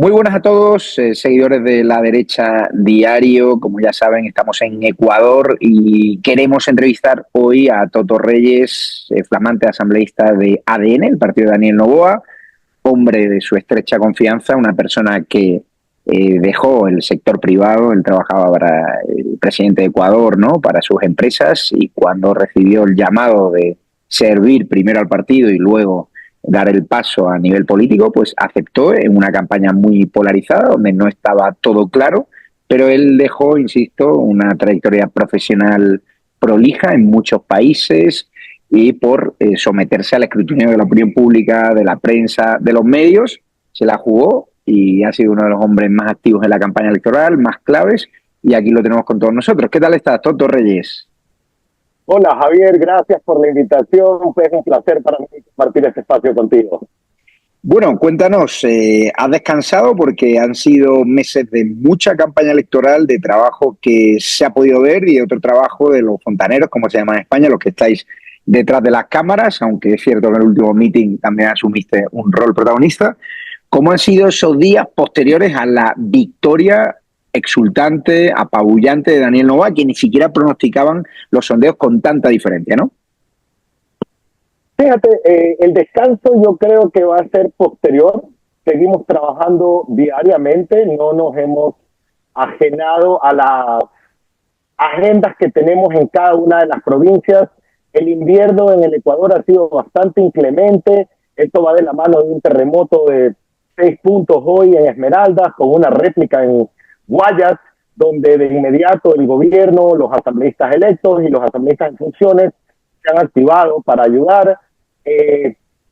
Muy buenas a todos, seguidores de La Derecha Diario. Como ya saben, estamos en Ecuador y queremos entrevistar hoy a Toto Reyes, flamante asambleísta de ADN, el partido de Daniel Noboa, hombre de su estrecha confianza, una persona que dejó el sector privado. Él trabajaba para el presidente de Ecuador, ¿no?, para sus empresas, y cuando recibió el llamado de servir primero al partido y luego dar el paso a nivel político, pues aceptó en una campaña muy polarizada, donde no estaba todo claro, pero él dejó, insisto, una trayectoria profesional prolija en muchos países, y por someterse al escrutinio de la opinión pública, de la prensa, de los medios, se la jugó y ha sido uno de los hombres más activos en la campaña electoral, más claves, y aquí lo tenemos con todos nosotros. ¿Qué tal estás, Toto Reyes? Hola Javier, gracias por la invitación. Es un placer para mí compartir este espacio contigo. Bueno, cuéntanos, ¿has descansado? Porque han sido meses de mucha campaña electoral, de trabajo que se ha podido ver y otro trabajo de los fontaneros, como se llama en España, los que estáis detrás de las cámaras, aunque es cierto que en el último meeting también asumiste un rol protagonista. ¿Cómo han sido esos días posteriores a la victoria exultante, apabullante de Daniel Noboa, que ni siquiera pronosticaban los sondeos con tanta diferencia, ¿no? Fíjate, el descanso yo creo que va a ser posterior. Seguimos trabajando diariamente, no nos hemos ajenado a las agendas que tenemos en cada una de las provincias. El invierno en el Ecuador ha sido bastante inclemente. Esto va de la mano de un terremoto de 6 puntos hoy en Esmeraldas, con una réplica en Guayas, donde de inmediato el gobierno, los asambleístas electos y los asambleístas en funciones se han activado para ayudar.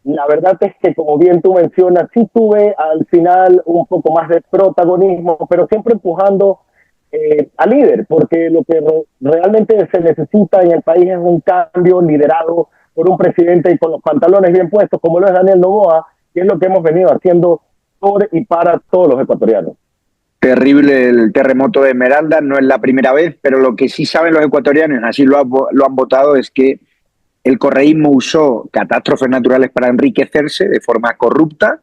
La verdad es que, como bien tú mencionas, sí tuve al final un poco más de protagonismo, pero siempre empujando al líder, porque lo que realmente se necesita en el país es un cambio liderado por un presidente y con los pantalones bien puestos, como lo es Daniel Noboa, que es lo que hemos venido haciendo por y para todos los ecuatorianos. Terrible el terremoto de Esmeralda, no es la primera vez, pero lo que sí saben los ecuatorianos, así lo han votado, es que el correísmo usó catástrofes naturales para enriquecerse de forma corrupta,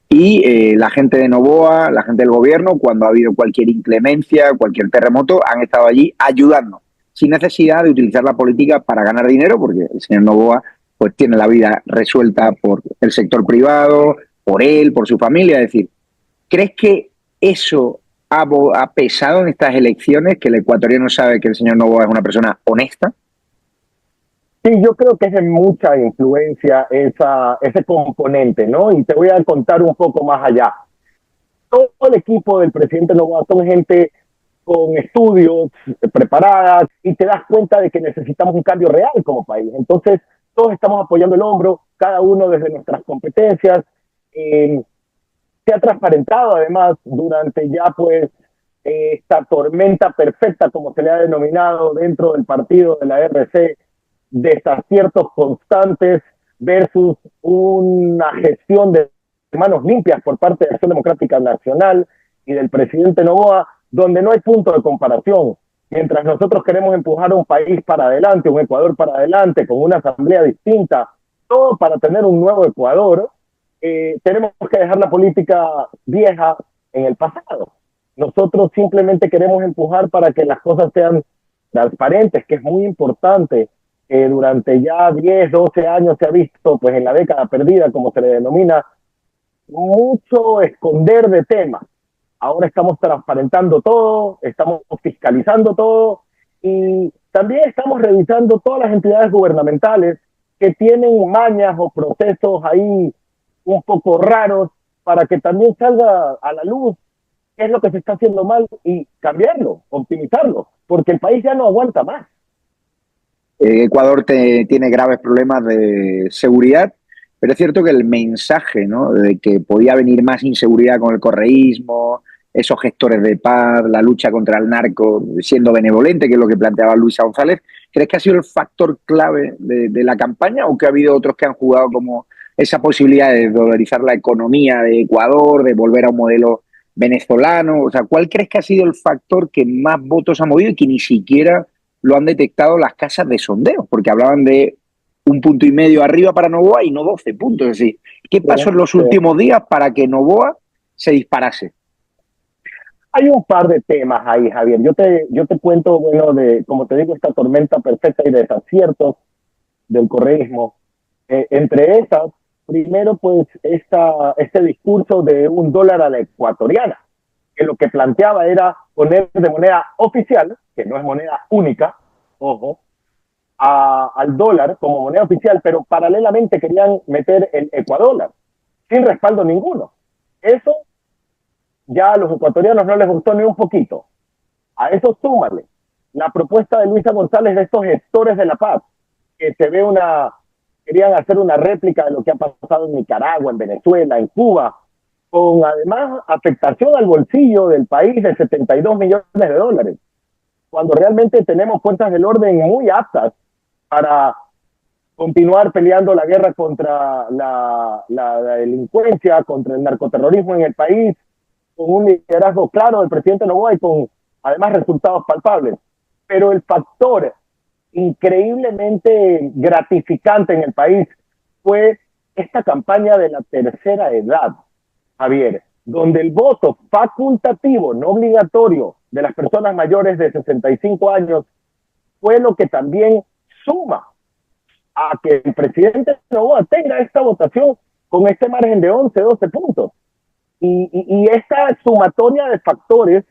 y la gente de Noboa, la gente del gobierno, cuando ha habido cualquier inclemencia, cualquier terremoto, han estado allí ayudando, sin necesidad de utilizar la política para ganar dinero, porque el señor Noboa pues tiene la vida resuelta por el sector privado, por él, por su familia. Es decir, ¿crees que eso ha pesado en estas elecciones, que el ecuatoriano sabe que el señor Noboa es una persona honesta? Sí, yo creo que es de mucha influencia ese componente, ¿no? Y te voy a contar un poco más allá. Todo el equipo del presidente Noboa son gente con estudios, preparadas, y te das cuenta de que necesitamos un cambio real como país. Entonces, todos estamos apoyando el hombro, cada uno desde nuestras competencias. Se ha transparentado además durante ya pues esta tormenta perfecta, como se le ha denominado dentro del partido de la RC, desaciertos constantes versus una gestión de manos limpias por parte de Acción Democrática Nacional y del presidente Noboa, donde no hay punto de comparación. Mientras nosotros queremos empujar un país para adelante, un Ecuador para adelante, con una asamblea distinta, todo para tener un nuevo Ecuador, tenemos que dejar la política vieja en el pasado. Nosotros simplemente queremos empujar para que las cosas sean transparentes, que es muy importante. Durante ya 10, 12 años se ha visto, pues en la década perdida, como se le denomina, mucho esconder de temas. Ahora estamos transparentando todo, estamos fiscalizando todo, y también estamos revisando todas las entidades gubernamentales que tienen mañas o procesos ahí un poco raros, para que también salga a la luz qué es lo que se está haciendo mal y cambiarlo, optimizarlo, porque el país ya no aguanta más. Ecuador tiene graves problemas de seguridad, pero es cierto que el mensaje, ¿no?, de que podía venir más inseguridad con el correísmo, esos gestores de paz, la lucha contra el narco, siendo benevolente, que es lo que planteaba Luisa González, ¿crees que ha sido el factor clave de la campaña, o que ha habido otros que han jugado como esa posibilidad de dolarizar la economía de Ecuador, de volver a un modelo venezolano? O sea, ¿cuál crees que ha sido el factor que más votos ha movido y que ni siquiera lo han detectado las casas de sondeo? Porque hablaban de 1,5 puntos arriba para Noboa y no 12 puntos. Es decir, ¿qué pasó en los últimos días para que Noboa se disparase. Hay un par de temas ahí, Javier. Yo te cuento, bueno, como te digo, esta tormenta perfecta y desaciertos del correísmo. Entre esas, primero, pues, este discurso de $1 a la ecuatoriana, que lo que planteaba era poner de moneda oficial, que no es moneda única, ojo, al dólar como moneda oficial, pero paralelamente querían meter el ecuadólar, sin respaldo ninguno. Eso ya a los ecuatorianos no les gustó ni un poquito. A eso súmale la propuesta de Luisa González de estos gestores de la paz, que querían hacer una réplica de lo que ha pasado en Nicaragua, en Venezuela, en Cuba, con además afectación al bolsillo del país de 72 millones de dólares, cuando realmente tenemos fuerzas del orden muy aptas para continuar peleando la guerra contra la delincuencia, contra el narcoterrorismo en el país, con un liderazgo claro del presidente Noboa y con además resultados palpables. Pero el factor increíblemente gratificante en el país fue esta campaña de la tercera edad, Javier, donde el voto facultativo, no obligatorio, de las personas mayores de 65 años fue lo que también suma a que el presidente Noboa tenga esta votación con este margen de 11, 12 puntos. Y esta sumatoria de factores,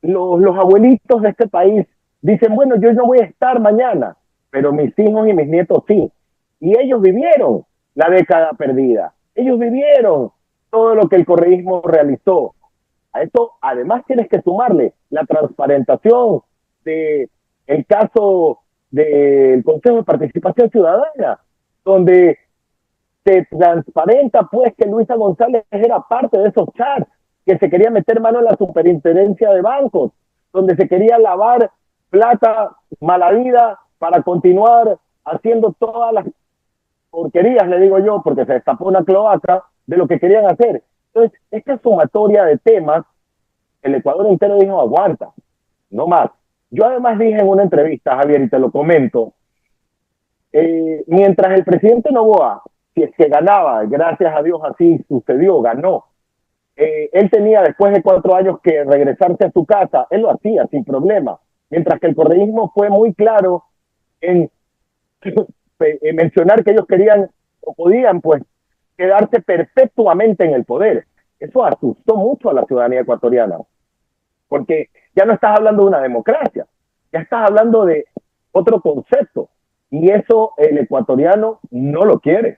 los abuelitos de este país dicen, bueno, yo no voy a estar mañana, pero mis hijos y mis nietos sí. Y ellos vivieron la década perdida. Ellos vivieron todo lo que el correísmo realizó. A esto además tienes que sumarle la transparentación del caso del Consejo de Participación Ciudadana, donde se transparenta pues que Luisa González era parte de esos chats, que se quería meter mano en la superintendencia de bancos, donde se quería lavar plata mala vida para continuar haciendo todas las porquerías, le digo yo, porque se destapó una cloaca de lo que querían hacer. Entonces, esta sumatoria de temas, el Ecuador entero dijo, aguanta, no más. Yo además dije en una entrevista, Javier, y te lo comento, mientras el presidente Noboa, si es que ganaba, gracias a Dios así sucedió, ganó, él tenía después de 4 años que regresarse a su casa, él lo hacía sin problema, mientras que el correísmo fue muy claro en mencionar que ellos querían o podían pues quedarse perpetuamente en el poder. Eso asustó mucho a la ciudadanía ecuatoriana, porque ya no estás hablando de una democracia, ya estás hablando de otro concepto, y eso el ecuatoriano no lo quiere.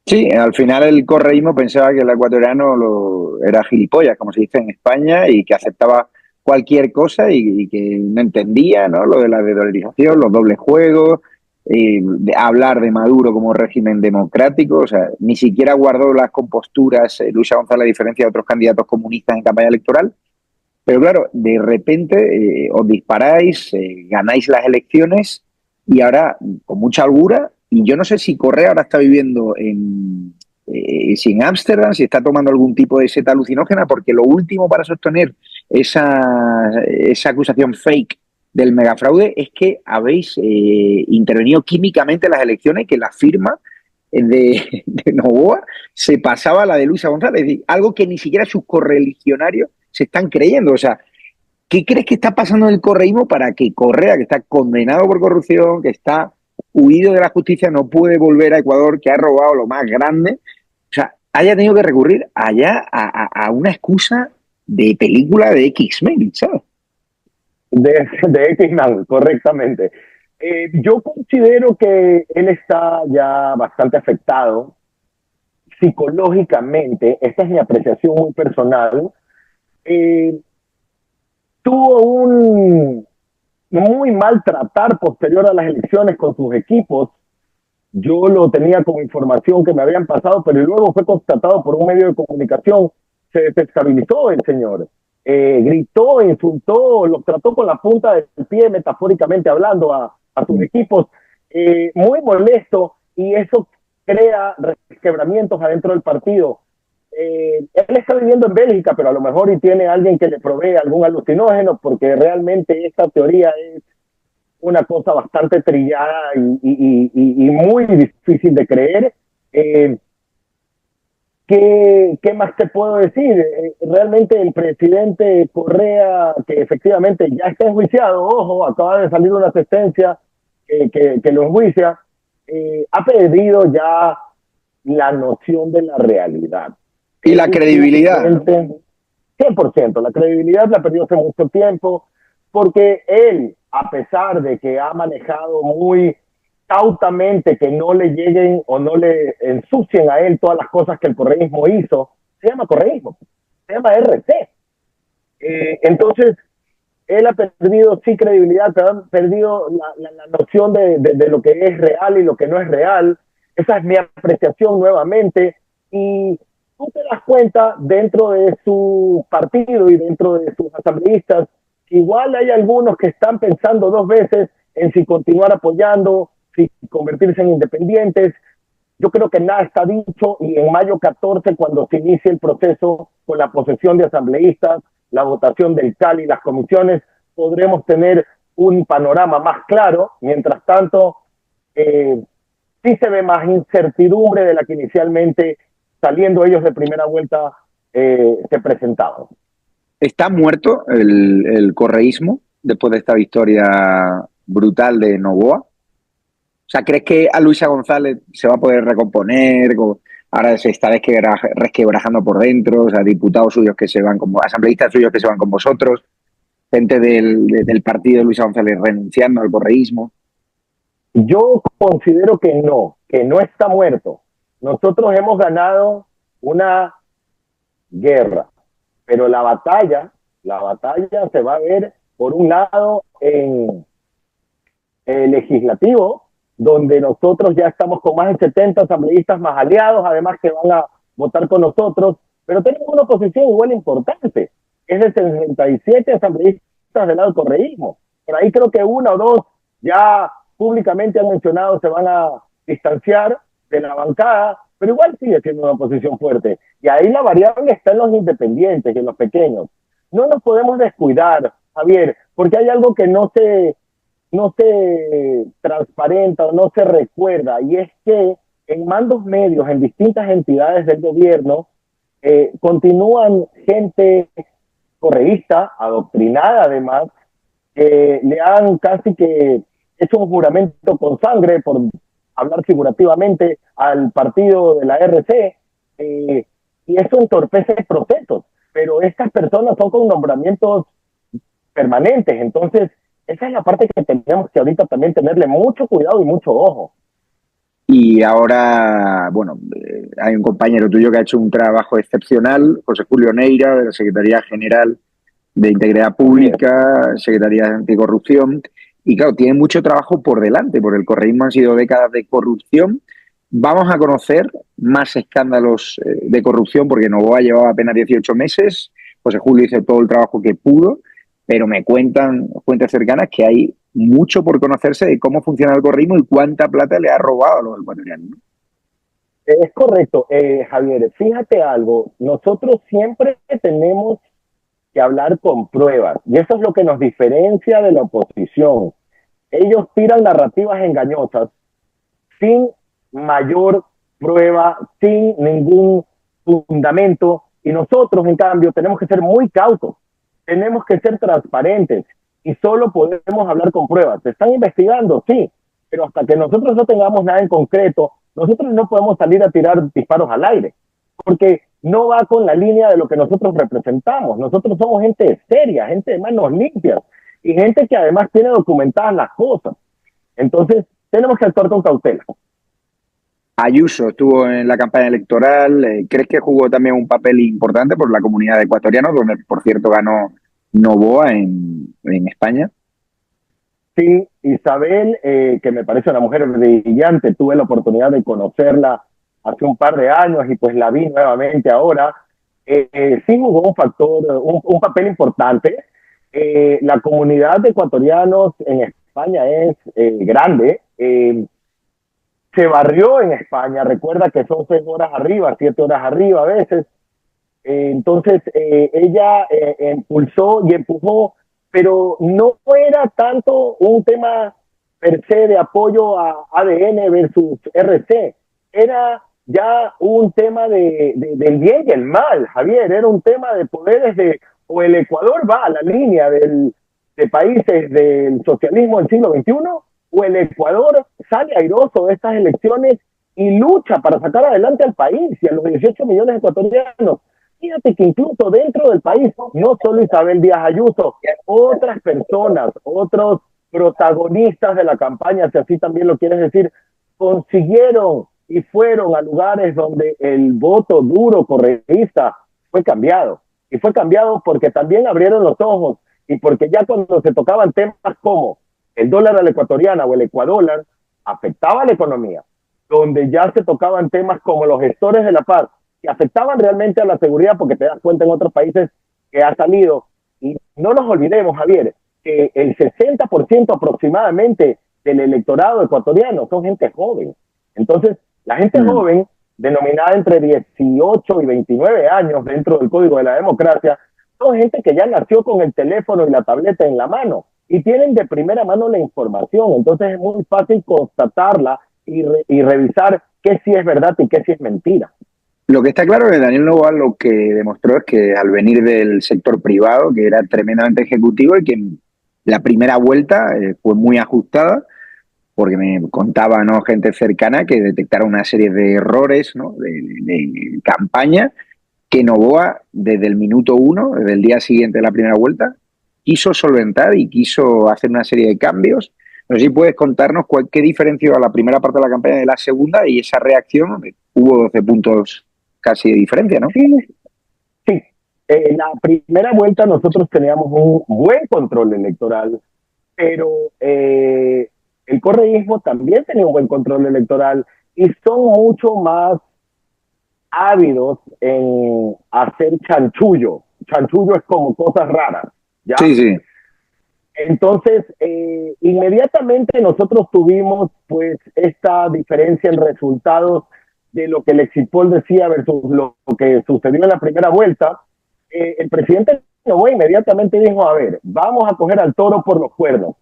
Sí, al final el correísmo pensaba que el ecuatoriano era gilipollas, como se dice en España, y que aceptaba cualquier cosa y que no entendía, ¿no? Lo de la dedolarización, los dobles juegos, de hablar de Maduro como régimen democrático, o sea, ni siquiera guardó las composturas Luisa González a diferencia de otros candidatos comunistas en campaña electoral. Pero claro, de repente os disparáis, ganáis las elecciones y ahora con mucha holgura, y yo no sé si Correa ahora está viviendo si en Ámsterdam, si está tomando algún tipo de seta alucinógena, porque lo último para sostener esa acusación fake del megafraude es que habéis intervenido químicamente en las elecciones, que la firma de Noboa se pasaba a la de Luisa González, es decir, algo que ni siquiera sus correligionarios se están creyendo. O sea, ¿qué crees que está pasando en el correísmo para que Correa, que está condenado por corrupción, que está huido de la justicia, no puede volver a Ecuador, que ha robado lo más grande, o sea, haya tenido que recurrir allá a una excusa de película de X-Men, ¿sabes? De X-Men, correctamente. Yo considero que él está ya bastante afectado psicológicamente. Esta es mi apreciación muy personal. Eh, Tuvo un muy mal tratar posterior a las elecciones con sus equipos. Yo lo tenía como información que me habían pasado, pero luego fue constatado por un medio de comunicación. Se desestabilizó el señor. Gritó, insultó, los trató con la punta del pie, metafóricamente hablando, a sus equipos. Muy molesto, y eso crea resquebramientos adentro del partido. Él está viviendo en Bélgica, pero a lo mejor y tiene alguien que le provee algún alucinógeno, porque realmente esta teoría es una cosa bastante trillada y muy difícil de creer. ¿Qué más te puedo decir? Realmente el presidente Correa, que efectivamente ya está enjuiciado, ojo, acaba de salir una sentencia que lo enjuicia, ha perdido ya la noción de la realidad. Y la Él credibilidad, ¿no? simplemente, 100%, la credibilidad la perdió hace mucho tiempo, porque él, a pesar de que ha manejado muy cautamente que no le lleguen o no le ensucien a él todas las cosas que el correísmo hizo, se llama correísmo, se llama RT. Entonces, él ha perdido sí credibilidad, pero ha perdido la noción de lo que es real y lo que no es real. Esa es mi apreciación nuevamente. Y tú te das cuenta dentro de su partido y dentro de sus asambleístas, igual hay algunos que están pensando dos veces en si continuar apoyando, si convertirse en independientes. Yo creo que nada está dicho y en mayo 14, cuando se inicie el proceso con la posesión de asambleístas, la votación del CAL y las comisiones, podremos tener un panorama más claro. Mientras tanto, sí se ve más incertidumbre de la que inicialmente, saliendo ellos de primera vuelta, se presentaban. ¿Está muerto el correísmo después de esta victoria brutal de Noboa? O sea, ¿crees que a Luisa González se va a poder recomponer? Ahora se está resquebrajando por dentro, o sea, diputados suyos que se van como asambleístas suyos que se van con vosotros, gente del partido de Luisa González renunciando al correísmo. Yo considero que no está muerto. Nosotros hemos ganado una guerra, pero la batalla se va a ver por un lado en legislativo, donde nosotros ya estamos con más de 70 asambleístas más aliados, además que van a votar con nosotros, pero tenemos una oposición igual importante, es de 67 asambleístas del lado del correísmo. Por ahí creo que una o dos ya públicamente han mencionado se van a distanciar de la bancada, pero igual sigue siendo una oposición fuerte. Y ahí la variable está en los independientes y en los pequeños. No nos podemos descuidar, Javier, porque hay algo que no se transparenta o no se recuerda, y es que en mandos medios, en distintas entidades del gobierno, continúan gente correísta, adoctrinada además, que le han casi que hecho un juramento con sangre, por hablar figurativamente, al partido de la RC, y eso entorpece procesos, pero estas personas son con nombramientos permanentes. Entonces, esa es la parte que tenemos que ahorita también tenerle mucho cuidado y mucho ojo. Y ahora, bueno, hay un compañero tuyo que ha hecho un trabajo excepcional, José Julio Neira, de la Secretaría General de Integridad Pública, Secretaría de Anticorrupción, y claro, tiene mucho trabajo por delante, porque el correísmo han sido décadas de corrupción. Vamos a conocer más escándalos de corrupción, porque Noboa llevaba apenas 18 meses, José Julio hizo todo el trabajo que pudo, pero me cuentan fuentes cercanas que hay mucho por conocerse de cómo funciona el correísmo y cuánta plata le ha robado a los ecuatorianos, ¿no? Es correcto, Javier. Fíjate algo, nosotros siempre tenemos que hablar con pruebas, y eso es lo que nos diferencia de la oposición. Ellos tiran narrativas engañosas sin mayor prueba, sin ningún fundamento, y nosotros, en cambio, tenemos que ser muy cautos, tenemos que ser transparentes, y solo podemos hablar con pruebas. ¿Se están investigando? Sí, pero hasta que nosotros no tengamos nada en concreto, nosotros no podemos salir a tirar disparos al aire, porque no va con la línea de lo que nosotros representamos. Nosotros somos gente seria, gente de manos limpias, y gente que además tiene documentadas las cosas. Entonces, tenemos que actuar con cautela. Ayuso estuvo en la campaña electoral. ¿Crees que jugó también un papel importante por la comunidad de ecuatorianos, donde, por cierto, ganó Noboa en España? Sí, Isabel, que me parece una mujer brillante, tuve la oportunidad de conocerla hace un par de años y pues la vi nuevamente ahora. Sí jugó un factor, un papel importante. La comunidad de ecuatorianos en España es grande. Se barrió en España, recuerda que son 6 horas arriba, 7 horas arriba a veces. Entonces, ella impulsó y empujó, pero no era tanto un tema per se de apoyo a ADN versus RC, era ya un tema del bien y el mal, Javier, era un tema de poderes de, o el Ecuador va a la línea de países del socialismo del siglo XXI, o el Ecuador sale airoso de estas elecciones y lucha para sacar adelante al país y a los 18 millones de ecuatorianos. Fíjate que incluso dentro del país, no solo Isabel Díaz Ayuso, otras personas, otros protagonistas de la campaña, si así también lo quieres decir, consiguieron y fueron a lugares donde el voto duro correísta fue cambiado. Y fue cambiado porque también abrieron los ojos y porque ya cuando se tocaban temas como el dólar a la ecuatoriana o el ecuadólar, afectaba a la economía, donde ya se tocaban temas como los gestores de la paz, que afectaban realmente a la seguridad, porque te das cuenta en otros países que ha salido. Y no nos olvidemos, Javier, que el 60% aproximadamente del electorado ecuatoriano son gente joven. Entonces, la gente joven, denominada entre 18 y 29 años dentro del Código de la Democracia, son gente que ya nació con el teléfono y la tableta en la mano y tienen de primera mano la información. Entonces es muy fácil constatarla y revisar qué sí es verdad y qué sí es mentira. Lo que está claro es que Daniel Noboa lo que demostró es que al venir del sector privado, que era tremendamente ejecutivo y que en la primera vuelta fue muy ajustada, porque me contaba, ¿no?, gente cercana que detectaron una serie de errores, ¿no?, de campaña, que Noboa desde el minuto uno, desde el día siguiente de la primera vuelta, quiso solventar y quiso hacer una serie de cambios. No sé si puedes contarnos qué diferenció a la primera parte de la campaña de la segunda y esa reacción. Hubo 12 puntos casi de diferencia, ¿no? Sí, sí. La primera vuelta nosotros teníamos un buen control electoral, pero el correísmo también tenía un buen control electoral y son mucho más ávidos en hacer chanchullo. Chanchullo es como cosas raras, ¿ya? Sí, sí. Entonces, inmediatamente nosotros tuvimos pues esta diferencia en resultados de lo que el exit poll decía versus lo que sucedió en la primera vuelta. El presidente Noboa inmediatamente dijo, a ver, vamos a coger al toro por los cuernos.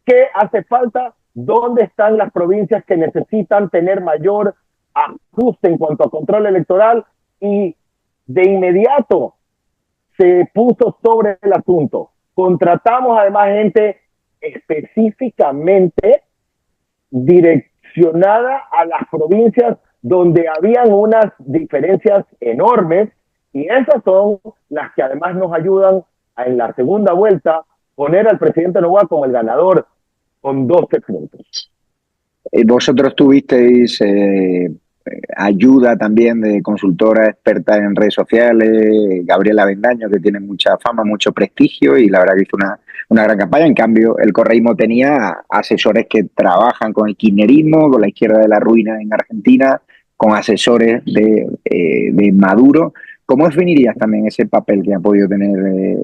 ¿Qué hace falta? ¿Dónde están las provincias que necesitan tener mayor ajuste en cuanto a control electoral? Y de inmediato se puso sobre el asunto. Contratamos además gente específicamente direccionada a las provincias donde habían unas diferencias enormes y esas son las que además nos ayudan a, en la segunda vuelta, poner al presidente Noboa como el ganador con 12 puntos. Vosotros tuvisteis ayuda también de consultora experta en redes sociales, Gabriela Avendaño, que tiene mucha fama, mucho prestigio y la verdad que hizo una gran campaña. En cambio, el correísmo tenía asesores que trabajan con el kirchnerismo, con la izquierda de la ruina en Argentina, con asesores de Maduro. ¿Cómo definirías también ese papel que ha podido tener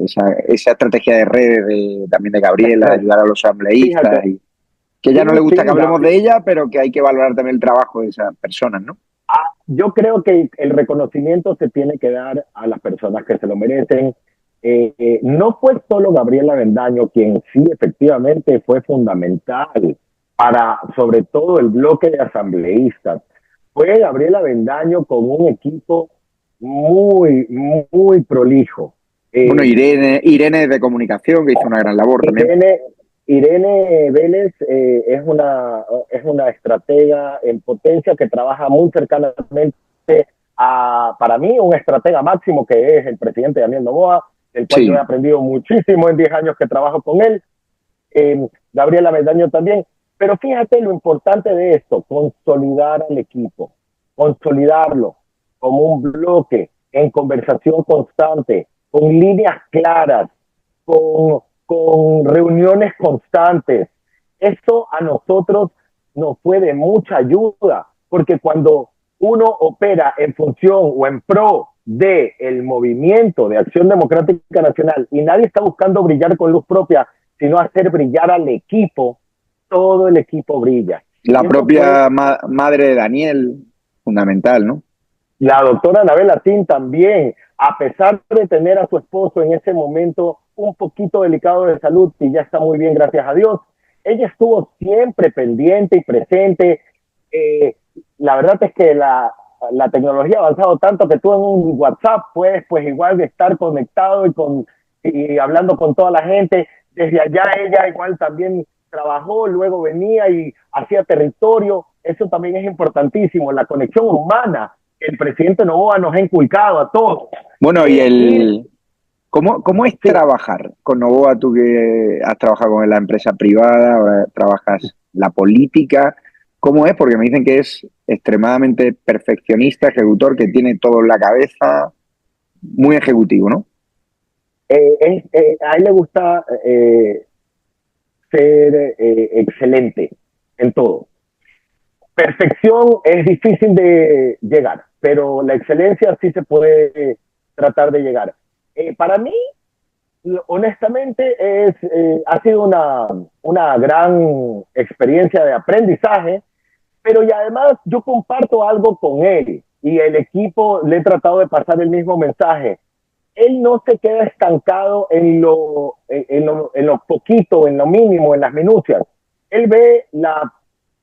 esa estrategia de redes también de Gabriela, ayudar a los asambleístas? Fíjate, Que ya no le gusta sí, que hablemos de ella, pero que hay que valorar también el trabajo de esas personas, ¿no? yo creo que el reconocimiento se tiene que dar a las personas que se lo merecen. No fue solo Gabriela Avendaño quien sí efectivamente fue fundamental para sobre todo el bloque de asambleístas. Fue Gabriela Avendaño con un equipo muy, muy prolijo. Bueno, Irene de comunicación, que hizo una gran labor también. Irene Vélez es una estratega en potencia que trabaja muy cercanamente para mí, un estratega máximo que es el presidente Daniel Noboa, del cual yo he aprendido muchísimo en 10 años que trabajo con él. Gabriela Avendaño también. Pero fíjate lo importante de esto, consolidar al equipo, consolidarlo como un bloque en conversación constante, con líneas claras, con reuniones constantes. Eso a nosotros nos fue de mucha ayuda, porque cuando uno opera en función o en pro de el movimiento de Acción Democrática Nacional y nadie está buscando brillar con luz propia, sino hacer brillar al equipo, todo el equipo brilla. La propia madre de Daniel, fundamental, ¿no? La doctora Anabel Latín también, a pesar de tener a su esposo en ese momento un poquito delicado de salud y ya está muy bien, gracias a Dios, ella estuvo siempre pendiente y presente. La verdad es que la tecnología ha avanzado tanto que tú en un WhatsApp puedes pues igual estar conectado y hablando con toda la gente. Desde allá ella igual también trabajó, luego venía y hacía territorio. Eso también es importantísimo, la conexión humana que el presidente Noboa nos ha inculcado a todos. Bueno, y Ir, ¿cómo es sí, trabajar con Novoa? Tú que has trabajado con la empresa privada, ahora trabajas la política. ¿Cómo es? Porque me dicen que es extremadamente perfeccionista, ejecutor, que tiene todo en la cabeza, muy ejecutivo, ¿no? a él le gusta ser excelente en todo. Perfección es difícil de llegar, pero la excelencia sí se puede tratar de llegar. Para mí, honestamente, ha sido una gran experiencia de aprendizaje, pero y además yo comparto algo con él y el equipo le he tratado de pasar el mismo mensaje. Él no se queda estancado en lo poquito, en lo mínimo, en las minucias. Él ve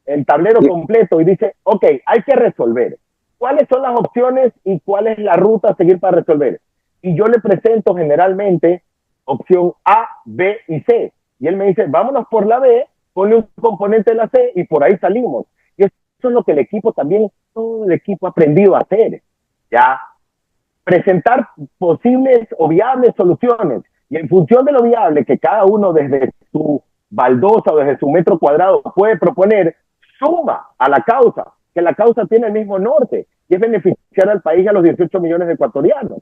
el tablero completo y dice, ok, hay que resolver. ¿Cuáles son las opciones y cuál es la ruta a seguir para resolver? Y yo le presento generalmente opción A, B y C. Y él me dice, vámonos por la B, ponle un componente de la C y por ahí salimos. Y eso es lo que el equipo también, todo el equipo ha aprendido a hacer. Ya, presentar posibles o viables soluciones y en función de lo viable que cada uno desde su baldosa o desde su metro cuadrado puede proponer, suma a la causa, que la causa tiene el mismo norte y es beneficiar al país y a los 18 millones de ecuatorianos.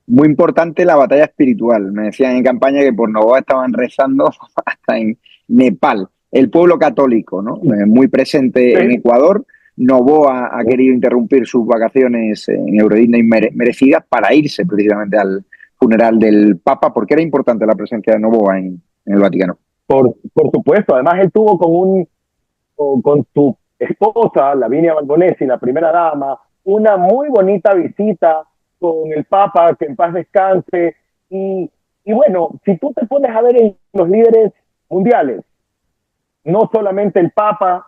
Muy importante la batalla espiritual. Me decían en campaña que por Novoa estaban rezando hasta en Nepal. El pueblo católico, ¿no? Muy presente en Sí, Ecuador. Novoa ha querido interrumpir sus vacaciones en Euro Disney merecidas para irse precisamente al funeral del Papa, porque era importante la presencia de Novoa en el Vaticano. por supuesto. Además, él tuvo con su esposa, Lavinia Balbonesi, la primera dama, una muy bonita visita con el Papa, que en paz descanse. Y bueno, si tú te pones a ver en los líderes mundiales, no solamente el Papa,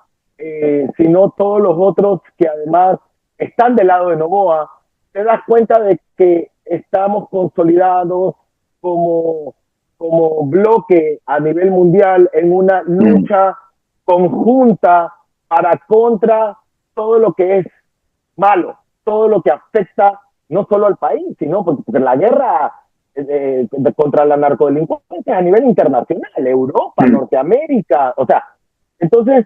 sino todos los otros que además están del lado de Noboa, te das cuenta de que estamos consolidados como, como bloque a nivel mundial en una Mm. lucha conjunta para contra todo lo que es malo, todo lo que afecta no solo al país, sino porque la guerra contra la narcodelincuencia a nivel internacional, Europa, Mm. Norteamérica, o sea, entonces,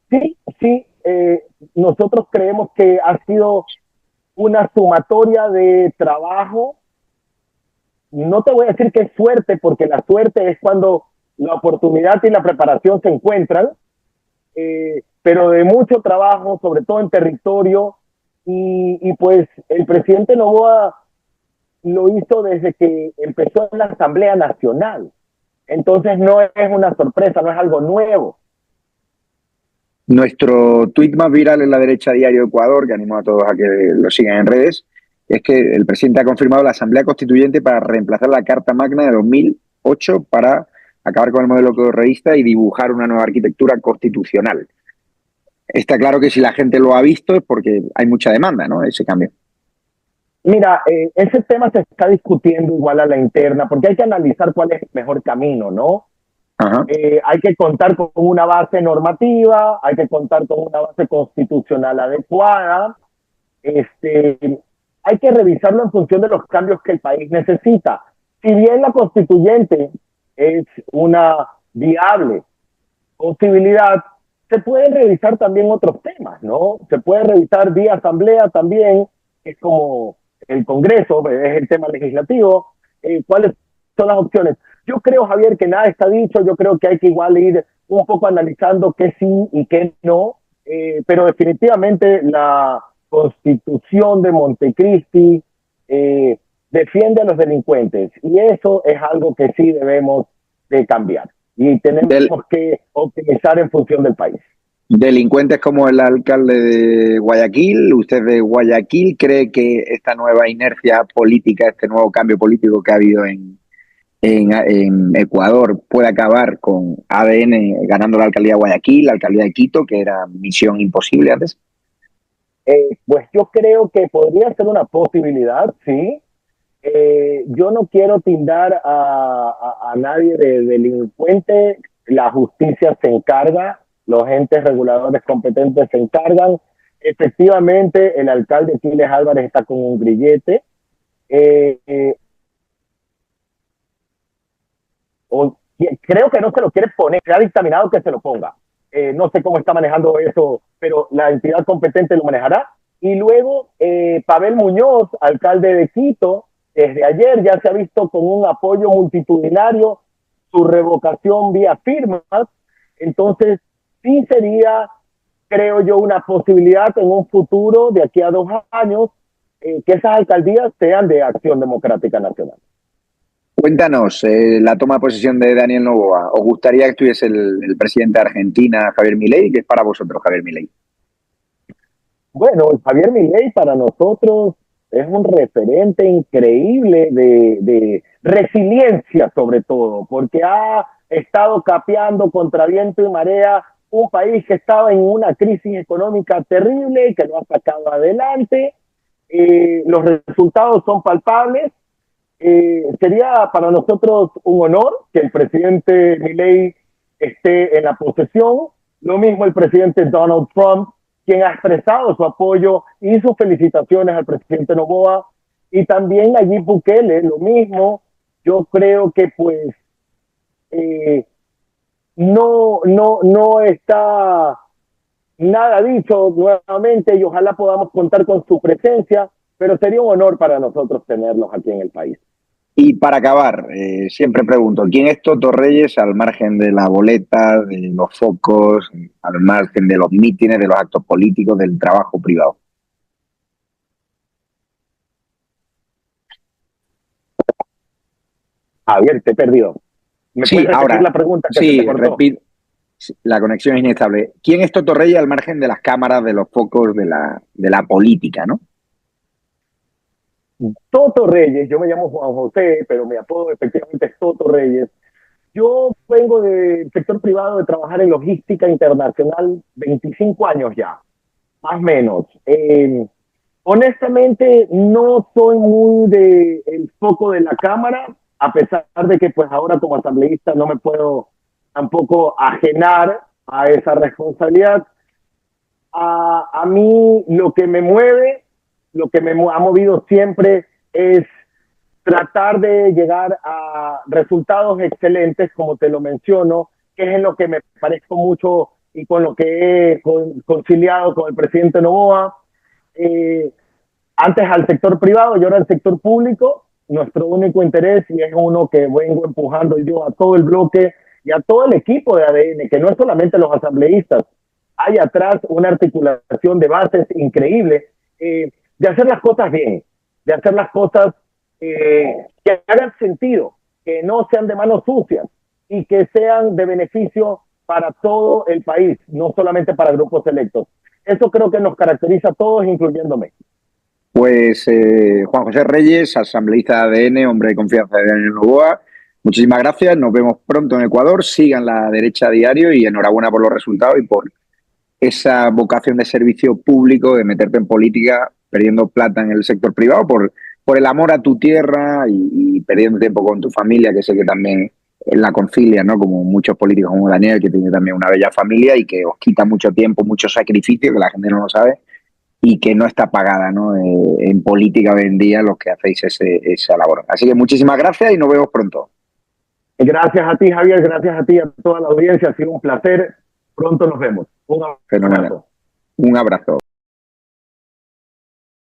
sí, nosotros creemos que ha sido una sumatoria de trabajo. No te voy a decir que es suerte, porque la suerte es cuando la oportunidad y la preparación se encuentran, pero de mucho trabajo, sobre todo en territorio, y pues el presidente Noboa lo hizo desde que empezó en la Asamblea Nacional. Entonces no es una sorpresa, no es algo nuevo. Nuestro tuit más viral en la derecha Diario Ecuador, que animo a todos a que lo sigan en redes, es que el presidente ha confirmado la Asamblea Constituyente para reemplazar la Carta Magna de 2008 para acabar con el modelo correísta y dibujar una nueva arquitectura constitucional. Está claro que si la gente lo ha visto es porque hay mucha demanda, ¿no? Ese cambio. Mira, ese tema se está discutiendo igual a la interna, porque hay que analizar cuál es el mejor camino, ¿no? Ajá. Hay que contar con una base normativa, hay que contar con una base constitucional adecuada, hay que revisarlo en función de los cambios que el país necesita. Si bien la constituyente es una viable posibilidad, se pueden revisar también otros temas, ¿no? Se puede revisar vía asamblea también, que es como el Congreso, es el tema legislativo, cuáles son las opciones. Yo creo, Javier, que nada está dicho, yo creo que hay que igual ir un poco analizando qué sí y qué no, pero definitivamente la constitución de Montecristi defiende a los delincuentes y eso es algo que sí debemos de cambiar y tenemos Del, que optimizar en función del país. Delincuentes como el alcalde de Guayaquil. ¿Usted de Guayaquil cree que esta nueva inercia política, este nuevo cambio político que ha habido en Ecuador puede acabar con ADN ganando la alcaldía de Guayaquil, la alcaldía de Quito, que era misión imposible antes? Pues yo creo que podría ser una posibilidad, sí. Yo no quiero tildar a nadie de delincuente. La justicia se encarga, los entes reguladores competentes se encargan. Efectivamente, el alcalde Quiles Álvarez está con un grillete. Eh, eh, Creo que no se lo quiere poner, se ha dictaminado que se lo ponga. No sé cómo está manejando eso, pero la entidad competente lo manejará. Y luego, Pavel Muñoz, alcalde de Quito, desde ayer ya se ha visto con un apoyo multitudinario su revocación vía firmas. Entonces, sí sería, creo yo, una posibilidad en un futuro de aquí a 2 años que esas alcaldías sean de Acción Democrática Nacional. Cuéntanos, la toma de posesión de Daniel Noboa. ¿Os gustaría que estuviese el presidente de Argentina, Javier Milei? ¿Qué es para vosotros, Javier Milei? Bueno, Javier Milei para nosotros es un referente increíble de resiliencia sobre todo, porque ha estado capeando contra viento y marea un país que estaba en una crisis económica terrible y que lo ha sacado adelante. Los resultados son palpables. Sería para nosotros un honor que el presidente Milei esté en la posesión. Lo mismo el presidente Donald Trump, quien ha expresado su apoyo y sus felicitaciones al presidente Noboa. Y también Nayib Bukele, lo mismo. Yo creo que pues no está nada dicho nuevamente y ojalá podamos contar con su presencia, pero sería un honor para nosotros tenerlos aquí en el país. Y para acabar, siempre pregunto, ¿quién es Toto Reyes al margen de la boleta, de los focos, al margen de los mítines, de los actos políticos, del trabajo privado? Javier, te he perdido. ¿Me Sí, puedes repetir ahora, la pregunta que se te sí, cortó? repito, la conexión es inestable. ¿Quién es Toto Reyes al margen de las cámaras, de los focos, de la política, ¿no? Toto Reyes, yo me llamo Juan José, pero mi apodo efectivamente es Toto Reyes. Yo vengo del sector privado de trabajar en logística internacional 25 años ya, más o menos. Honestamente, no soy muy de el foco de la cámara, a pesar de que pues ahora como asambleísta no me puedo tampoco ajenar a esa responsabilidad. A mí lo que me mueve, lo que me ha movido siempre es tratar de llegar a resultados excelentes, como te lo menciono, que es en lo que me parezco mucho y con lo que he conciliado con el presidente Noboa. Eh, Antes al sector privado y ahora al sector público. Nuestro único interés, y es uno que vengo empujando yo a todo el bloque y a todo el equipo de ADN, que no es solamente los asambleístas, hay atrás una articulación de bases increíble, de hacer las cosas bien, de hacer las cosas que hagan sentido, que no sean de manos sucias y que sean de beneficio para todo el país, no solamente para grupos selectos. Eso creo que nos caracteriza a todos, incluyéndome. Pues Juan José Reyes, asambleísta de ADN, hombre de confianza de Daniel Noboa. Muchísimas gracias, nos vemos pronto en Ecuador. Sigan la derecha a diario y enhorabuena por los resultados y por esa vocación de servicio público, de meterte en política, perdiendo plata en el sector privado, por el amor a tu tierra y perdiendo tiempo con tu familia, que sé que también la concilia, ¿no? Como muchos políticos como Daniel, que tiene también una bella familia y que os quita mucho tiempo, mucho sacrificio, que la gente no lo sabe y que no está pagada, ¿no? En política hoy en día los que hacéis esa labor. Así que muchísimas gracias y nos vemos pronto. Gracias a ti, Javier, gracias a ti, a toda la audiencia, ha sido un placer. Pronto nos vemos. Un Fenomenal. abrazo. Un abrazo.